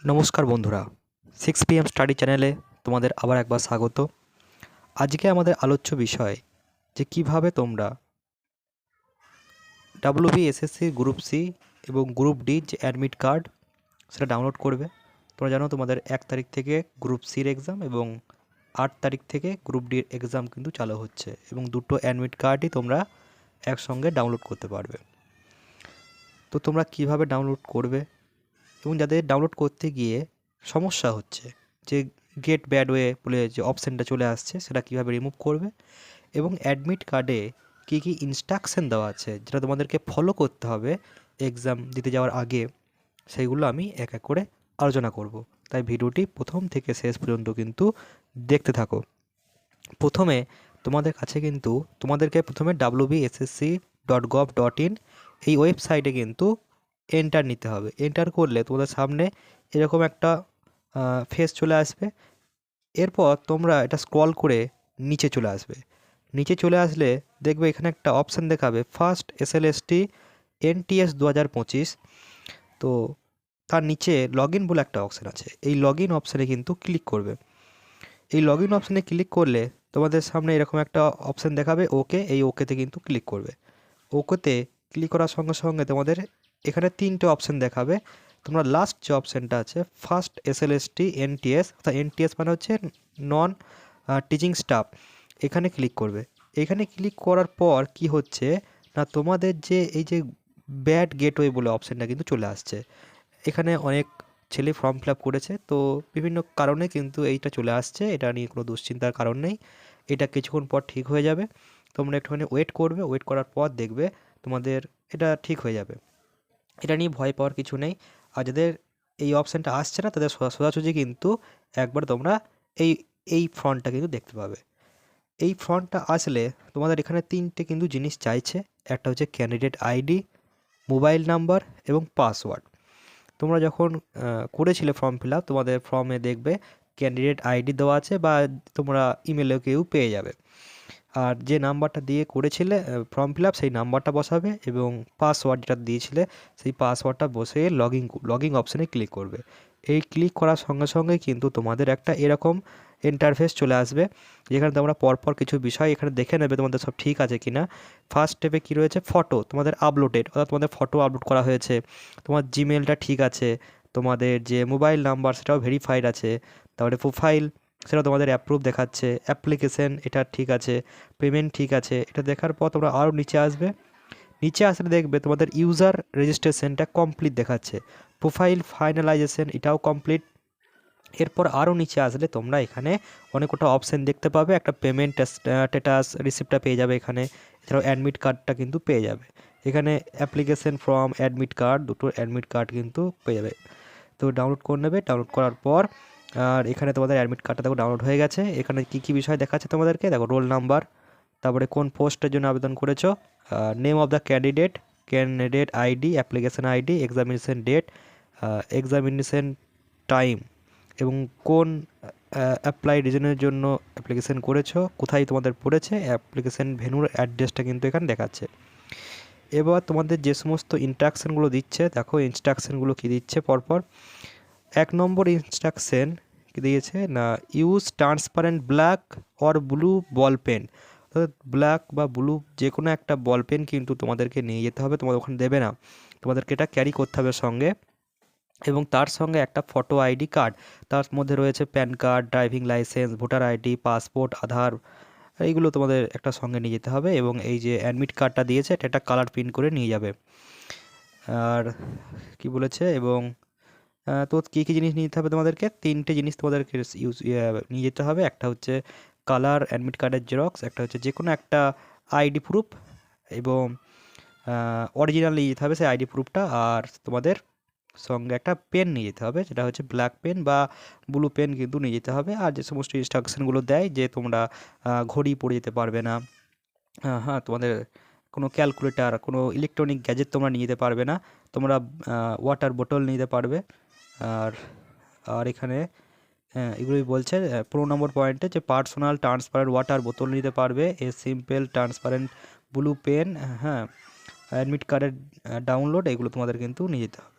নমস্কার বন্ধুরা, 6 PM study চ্যানেলে তোমাদের আবার একবার স্বাগত। আজকে আমাদের আলোচ্য বিষয় যে কিভাবে তোমরা WBSSC গ্রুপ সি এবং গ্রুপ ডি যে অ্যাডমিট কার্ড সেটা ডাউনলোড করবে। তোমরা জানো তোমাদের 1 তারিখ থেকে গ্রুপ সির এক্সাম এবং 8 তারিখ থেকে গ্রুপ ডির এক্সাম কিন্তু চালু হচ্ছে এবং দুটো অ্যাডমিট কার্ডই তোমরা একসঙ্গে ডাউনলোড করতে পারবে। তো তোমরা কিভাবে ডাউনলোড করবে এবং যাদের ডাউনলোড করতে গিয়ে সমস্যা হচ্ছে, যে গেট ব্যাড ওয়ে বলে যে অপশানটা চলে আসছে, সেটা কীভাবে রিমুভ করবে এবং অ্যাডমিট কার্ডে কী কী ইনস্ট্রাকশন দেওয়া আছে যেটা তোমাদেরকে ফলো করতে হবে এক্সাম দিতে যাওয়ার আগে, সেইগুলো আমি এক এক করে আলোচনা করব। তাই ভিডিওটি প্রথম থেকে শেষ পর্যন্ত কিন্তু দেখতে থাকো। প্রথমে তোমাদের কাছে কিন্তু তোমাদেরকে প্রথমে wbssc.gov.in এই ওয়েবসাইটে কিন্তু এন্টার নিতে হবে। এন্টার করলে তোমাদের সামনে এরকম একটা ফেস চলে আসবে। এরপর তোমরা এটা স্ক্রল করে নিচে চলে আসবে। নিচে চলে আসলে দেখবে এখানে একটা অপশান দেখাবে ফার্স্ট SLST NTS 2025। তো তার নিচে লগ ইন বলে একটা অপশান আছে, এই লগ ইন অপশানে কিন্তু ক্লিক করবে। এই লগ ইন অপশানে ক্লিক করলে তোমাদের সামনে এরকম একটা অপশান দেখাবে ওকে, এই ওকেতে কিন্তু ক্লিক করবে। ওকেতে ক্লিক করার সঙ্গে সঙ্গে তোমাদের এখানে 3টে অপশান দেখাবে। তোমরা লাস্ট যে অপশানটা আছে ফার্স্ট SLST NTS, অর্থাৎ NTS মানে হচ্ছে নন টিচিং স্টাফ, এখানে ক্লিক করবে। এখানে ক্লিক করার পর কি হচ্ছে না, তোমাদের যে এই যে ব্যাড গেটওয়ে বলে অপশানটা কিন্তু চলে আসছে। এখানে অনেক ছেলে ফর্ম ফিল আপ করেছে, তো বিভিন্ন কারণে কিন্তু এইটা চলে আসছে। এটা নিয়ে কোনো দুশ্চিন্তার কারণ নেই, এটা কিছুক্ষণ পর ঠিক হয়ে যাবে। তোমরা একটুখানি ওয়েট করবে, ওয়েট করার পর দেখবে তোমাদের এটা ঠিক হয়ে যাবে। এটা নিয়ে ভয় পাওয়ার কিছু নেই। আর যাদের এই অপশানটা আসছে না তাদের সোজাসুজি কিন্তু একবার তোমরা এই এই ফ্রন্টটা কিন্তু দেখতে পাবে। এই ফ্রন্টটা আসলে তোমাদের এখানে 3টে কিন্তু জিনিস চাইছে। একটা হচ্ছে ক্যান্ডিডেট আইডি, মোবাইল নাম্বার এবং পাসওয়ার্ড। তোমরা যখন করেছিলে ফর্ম ফিল আপ, তোমাদের ফর্মে দেখবে ক্যান্ডিডেট আইডি দেওয়া আছে বা তোমরা ইমেলেও কেউ পেয়ে যাবে। আর যে নাম্বারটা দিয়ে করেছিলে ফর্ম ফিল আপ, সেই নাম্বারটা বসাবে এবং পাসওয়ার্ড যেটা দিয়েছিলে সেই পাসওয়ার্ডটা বসে লগিং অপশানে ক্লিক করবে। এই ক্লিক করার সঙ্গে সঙ্গে কিন্তু তোমাদের একটা এরকম ইন্টারফেস চলে আসবে, যেখানে তোমরা পরপর কিছু বিষয় এখানে দেখে নেবে তোমাদের সব ঠিক আছে কিনা। ফার্স্ট স্টেপে কী রয়েছে, ফটো তোমাদের আপলোডেড, অর্থাৎ তোমাদের ফটো আপলোড করা হয়েছে, তোমার জিমেলটা ঠিক আছে, তোমাদের যে মোবাইল নাম্বার সেটাও ভেরিফাইড আছে, তারপরে প্রোফাইল সেটা তোমাদের অ্যাপ্রুভ দেখাচ্ছে, অ্যাপ্লিকেশন এটা ঠিক আছে, পেমেন্ট ঠিক আছে। এটা দেখার পর তোমরা আরও নিচে আসবে। নিচে আসলে দেখবে তোমাদের ইউজার রেজিস্ট্রেশনটা কমপ্লিট দেখাচ্ছে, প্রোফাইল ফাইনালাইজেশন এটাও কমপ্লিট। এরপর আরও নিচে আসলে তোমরা এখানে অনেক কটা অপশান দেখতে পাবে। একটা পেমেন্ট স্ট্যাটাস রিসিপ্টটা পেয়ে যাবে এখানে, এছাড়াও অ্যাডমিট কার্ডটা কিন্তু পেয়ে যাবে এখানে। অ্যাপ্লিকেশন ফর্ম, অ্যাডমিট কার্ড, দুটো অ্যাডমিট কার্ড কিন্তু পেয়ে যাবে। তো ডাউনলোড করে নেবে। ডাউনলোড করার পর আর এখানে তোমাদের অ্যাডমিট কার্ডটা দেখো ডাউনলোড হয়ে গেছে। এখানে কী কী বিষয় দেখাচ্ছে তোমাদেরকে দেখো, রোল নাম্বার, তারপরে কোন পোস্টের জন্য আবেদন করেছো, name of the candidate, candidate ID, application ID, examination date, examination time এবং কোন অ্যাপ্লাই রিজনের জন্য অ্যাপ্লিকেশন করেছো, কোথায় তোমাদের পড়েছে, অ্যাপ্লিকেশন ভেন্যুর অ্যাড্রেসটা কিন্তু এখানে দেখাচ্ছে। এবার তোমাদের যে সমস্ত ইনস্ট্রাকশানগুলো দিচ্ছে, দেখো ইনস্ট্রাকশানগুলো কী দিচ্ছে পরপর। 1 নম্বর ইনস্ট্রাকশন কী দিয়েছে না, use transparent black or blue ball pen, অর্থাৎ ব্ল্যাক বা ব্লু যে কোনো একটা বল পেন কিন্তু তোমাদেরকে নিয়ে যেতে হবে, তোমাদের ওখানে দেবে না, তোমাদেরকে এটা ক্যারি করতে হবে সঙ্গে। এবং তার সঙ্গে একটা ফটো আইডি কার্ড, তার মধ্যে রয়েছে PAN card, driving licence, voter ID, passport, Aadhaar, এইগুলো তোমাদের একটা সঙ্গে নিয়ে যেতে হবে। এবং এই যে অ্যাডমিট কার্ডটা দিয়েছে এটা একটা কালার প্রিন্ট করে নিয়ে যাবে। আর কি বলেছে এবং তো কী কী জিনিস নিয়ে যেতে হবে তোমাদেরকে, 3টে জিনিস তোমাদেরকে নিয়ে যেতে হবে। একটা হচ্ছে কালার অ্যাডমিট কার্ডের জেরক্স, একটা হচ্ছে যে কোনো একটা আইডি প্রুফ এবং অরিজিনাল নিয়ে যেতে হবে সেই আইডি প্রুফটা। আর তোমাদের সঙ্গে একটা পেন নিয়ে যেতে হবে, যেটা হচ্ছে ব্ল্যাক পেন বা ব্লু পেন কিন্তু নিয়ে যেতে হবে। আর যে সমস্ত ইনস্ট্রাকশানগুলো দেয় যে তোমরা ঘড়ি পরে যেতে পারবে না, হ্যাঁ তোমাদের কোনো ক্যালকুলেটার, কোনো ইলেকট্রনিক গ্যাজেট তোমরা নিয়ে যেতে পারবে না, তোমরা ওয়াটার বোতল নিতে পারবে। আর আর এখানে এগুলোই বলছে 15 নম্বর পয়েন্টে যে পার্সোনাল ট্রান্সপারেন্ট ওয়াটার বোতল নিতে পারবে, a simple transparent blue pen, হ্যাঁ অ্যাডমিট কার্ডের ডাউনলোড, এগুলো তোমাদের কিন্তু নিয়ে যেতে হবে।